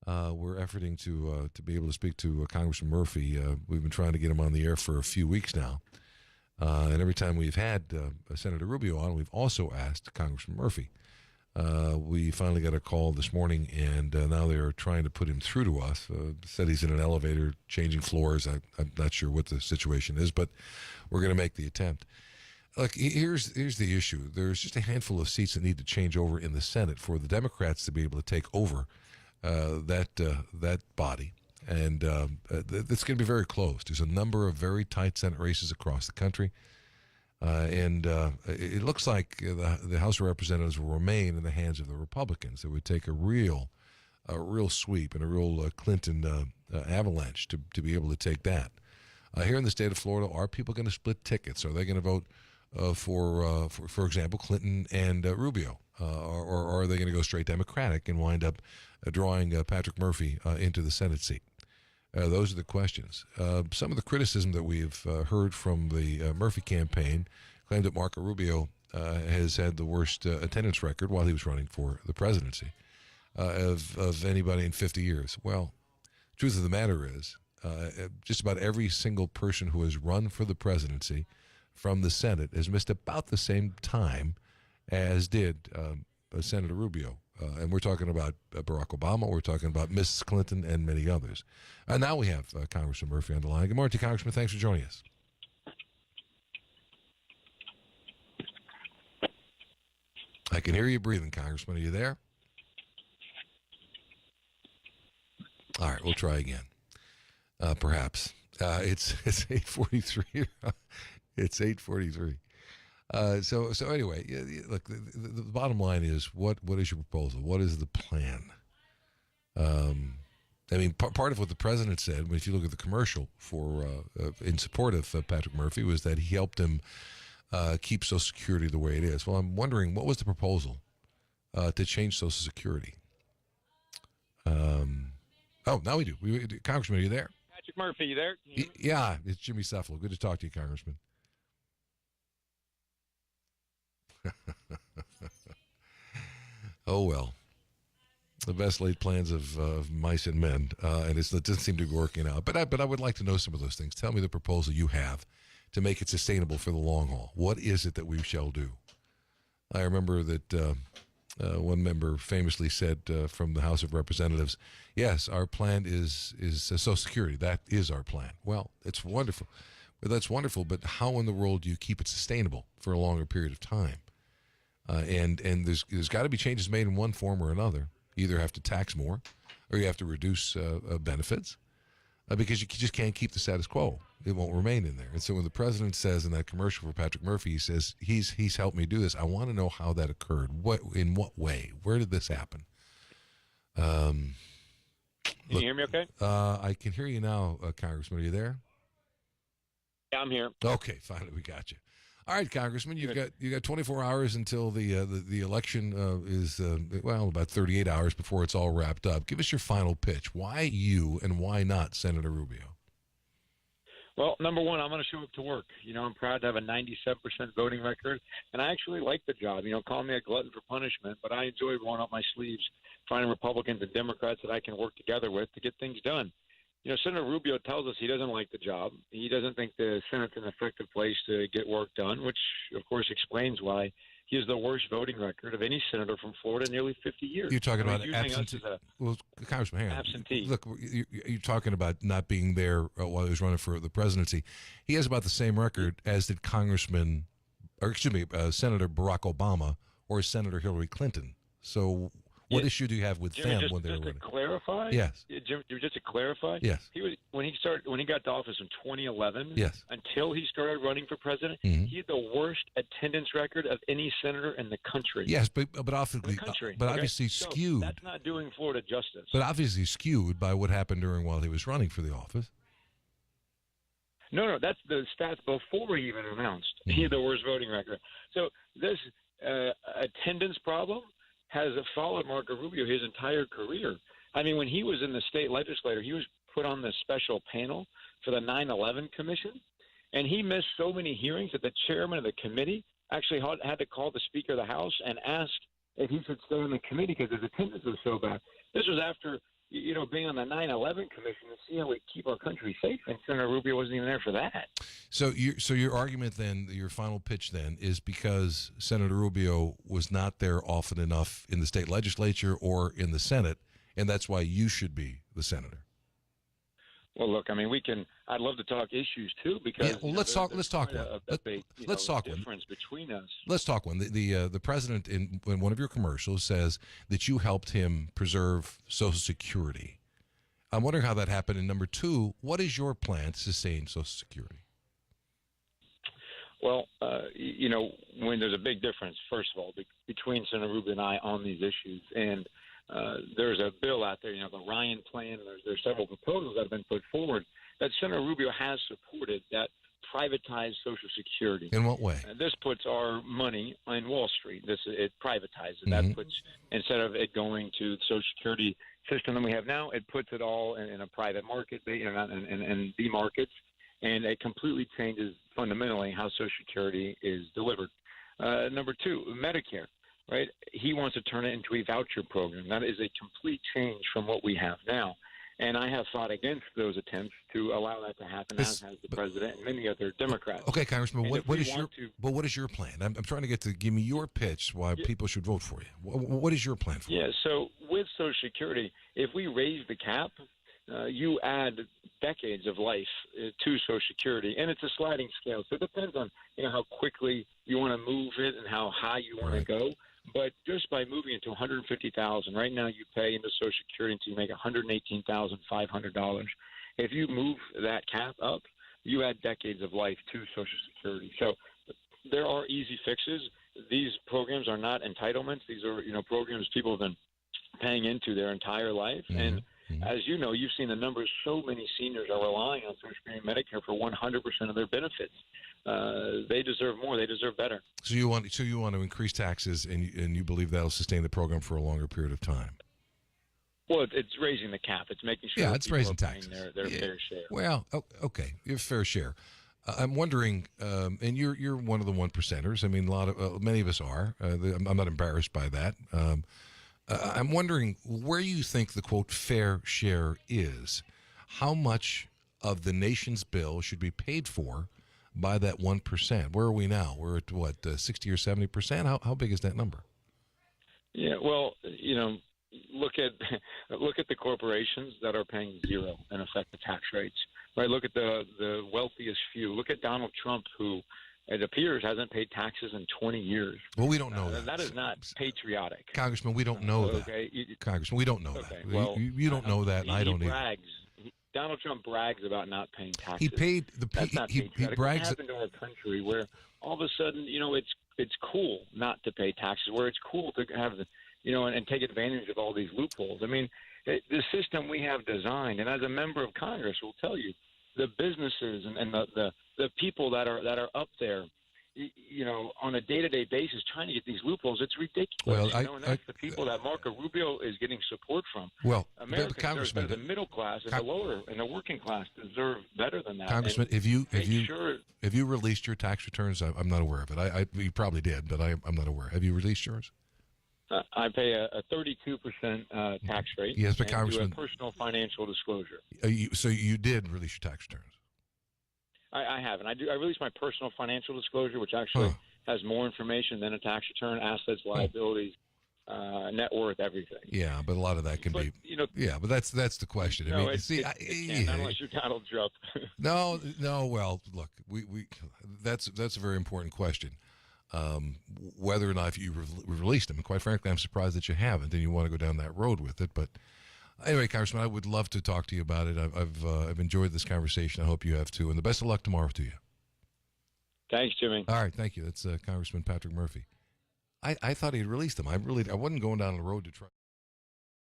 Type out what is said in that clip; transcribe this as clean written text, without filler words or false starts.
We're efforting to be able to speak to Congressman Murphy. We've been trying to get him on the air for a few weeks now. And every time we've had Senator Rubio on, we've also asked Congressman Murphy. We finally got a call this morning, and now they're trying to put him through to us. Said he's in an elevator changing floors. I'm not sure what the situation is, but we're going to make the attempt. Look, here's the issue. There's just a handful of seats that need to change over in the Senate for the Democrats to be able to take over that body. And it's going to be very close. There's a number of very tight Senate races across the country. And it looks like the House of Representatives will remain in the hands of the Republicans. It would take a real sweep and a real Clinton avalanche to be able to take that. Here in the state of Florida, are people going to split tickets? Are they going to vote for example, Clinton and Rubio? Or are they going to go straight Democratic and wind up drawing Patrick Murphy into the Senate seat? Those are the questions. Some of the criticism that we've heard from the Murphy campaign claimed that Marco Rubio has had the worst attendance record while he was running for the presidency of anybody in 50 years. Well, the truth of the matter is just about every single person who has run for the presidency from the Senate has missed about the same time as did Senator Rubio. And we're talking about Barack Obama, we're talking about Mrs. Clinton, and many others. And now we have Congressman Murphy on the line. Good morning to you, Congressman. Thanks for joining us. I can hear you breathing, Congressman. Are you there? All right, we'll try again. Perhaps. It's 8:43. It's 8:43. So anyway, look, the bottom line is what is your proposal? What is the plan? I mean, part of what the president said, if you look at the commercial for in support of Patrick Murphy, was that he helped him keep Social Security the way it is. Well, I'm wondering, what was the proposal to change Social Security? Now we do. Congressman, are you there? Patrick Murphy, you there? Yeah, it's Jimmy Seffel. Good to talk to you, Congressman. Oh, well. The best laid plans of mice and men, and it doesn't seem to be working out. But I would like to know some of those things. Tell me the proposal you have to make it sustainable for the long haul. What is it that we shall do? I remember that one member famously said from the House of Representatives, yes, our plan is Social Security. That is our plan. Well, it's wonderful. That's wonderful, but how in the world do you keep it sustainable for a longer period of time? And there's got to be changes made in one form or another. You either have to tax more or you have to reduce benefits because you just can't keep the status quo. It won't remain in there. And so when the president says in that commercial for Patrick Murphy, he says, he's helped me do this, I want to know how that occurred. In what way? Where did this happen? Can you hear me okay? I can hear you now, Congressman. Are you there? Yeah, I'm here. Okay, finally we got you. All right, Congressman, you got 24 hours until the election is about 38 hours before it's all wrapped up. Give us your final pitch. Why you and why not Senator Rubio? Well, number one, I'm going to show up to work. I'm proud to have a 97% voting record, and I actually like the job. Call me a glutton for punishment, but I enjoy rolling up my sleeves, finding Republicans and Democrats that I can work together with to get things done. Senator Rubio tells us he doesn't like the job. He doesn't think the Senate's an effective place to get work done, which, of course, explains why he has the worst voting record of any senator from Florida in nearly 50 years. You're talking about absentee. Well, Congressman, hang on. Absentee. Look, you're talking about not being there while he was running for the presidency. He has about the same record as did Senator Barack Obama or Senator Hillary Clinton. So what issue do you have with Jimmy, them when they were running? Just to clarify? Yes. Jim, just to clarify? Yes. When he got to office in 2011, yes, until he started running for president, he had the worst attendance record of any senator in the country. Yes, but obviously skewed. That's not doing Florida justice. But obviously skewed by what happened while he was running for the office. No, that's the stats before he even announced. He had the worst voting record. So this attendance problem has followed Marco Rubio his entire career. I mean, when he was in the state legislature, he was put on the special panel for the 9/11 Commission, and he missed so many hearings that the chairman of the committee actually had to call the Speaker of the House and ask if he should stay on the committee because his attendance was so bad. This was after being on the 9/11 commission to see how we keep our country safe, and Senator Rubio wasn't even there for that. So your argument then, your final pitch then, is because Senator Rubio was not there often enough in the state legislature or in the Senate, and that's why you should be the senator. Well, look, I mean, I'd love to talk issues too, because let's talk one. Let's talk one. Difference between us. Let's talk one. The president in one of your commercials says that you helped him preserve Social Security. I'm wondering how that happened. And number two, what is your plan to sustain Social Security? Well, when there's a big difference, first of all, between Senator Rubio and I on these issues, and there's a bill out there, the Ryan plan, and there's several proposals that have been put forward that Senator Rubio has supported that privatize Social Security. In what way? This puts our money on Wall Street. It privatizes. Mm-hmm. That puts, instead of it going to the Social Security system that we have now, it puts it all in a private market, in the markets, and it completely changes fundamentally how Social Security is delivered. Number two, Medicare. Right, he wants to turn it into a voucher program. That is a complete change from what we have now, and I have fought against those attempts to allow that to happen, as has the president and many other Democrats. Okay, Congressman, what is your plan? I'm trying to give me your pitch why people should vote for you. What is your plan for? Yeah, so with Social Security, if we raise the cap, you add decades of life to Social Security, and it's a sliding scale. So it depends on how quickly you want to move it and how high you want to go. But just by moving it to $150,000, right now you pay into Social Security until you make $118,500. If you move that cap up, you add decades of life to Social Security. So there are easy fixes. These programs are not entitlements. These are programs people have been paying into their entire life. Mm-hmm. And as you know, you've seen the numbers. So many seniors are relying on Social Security and Medicare for 100% of their benefits. They deserve more. They deserve better. So you want to increase taxes, and you believe that'll sustain the program for a longer period of time. Well, it's raising the cap. It's making sure it's raising taxes. Their fair share. Well, okay, your fair share. I'm wondering, and you're one of the 1%ers. I mean, many of us are. I'm not embarrassed by that. I'm wondering where you think the quote fair share is. How much of the nation's bill should be paid for by that 1%? Where are we now? We're at what, 60 or 70%? How big is that number? Yeah, well, look at the corporations that are paying zero in effective tax rates. Right. Look at the wealthiest few. Look at Donald Trump, who it appears hasn't paid taxes in 20 years. Well, we don't know that. That is not patriotic. Congressman, we don't know that. Okay. Congressman, we don't know that. Well, you don't know that, and I don't either. Donald Trump brags about not paying taxes. He paid That's not he patriotic. brags. What happened to our country where all of a sudden, it's cool not to pay taxes, where it's cool to have and take advantage of all these loopholes. I mean, the system we have designed, and as a member of Congress will tell you, the businesses and the people that are up there, on a day-to-day basis trying to get these loopholes, it's ridiculous. Well, and that's the people that Marco Rubio is getting support from. Well, Americans, Congressman, the middle class and the lower and the working class deserve better than that. Congressman, if you released your tax returns, I'm not aware of it. You probably did, but I'm not aware. Have you released yours? I pay a 32% tax rate. Yes, but and Congressman, do a personal financial disclosure. So you did release your tax returns? I haven't. I released my personal financial disclosure, which actually has more information than a tax return: assets, liabilities, net worth, everything. Yeah, but a lot of that can be. Yeah, but that's the question. No, I mean, it can't, unless you're Donald Trump. No. Well, look, we that's a very important question. Whether or not you released them, and quite frankly, I'm surprised that you haven't, and you want to go down that road with it. But anyway, Congressman, I would love to talk to you about it. I've enjoyed this conversation. I hope you have too, and the best of luck tomorrow to you. Thanks, Jimmy. All right, thank you. That's Congressman Patrick Murphy. I thought he had released them. I wasn't going down the road to try.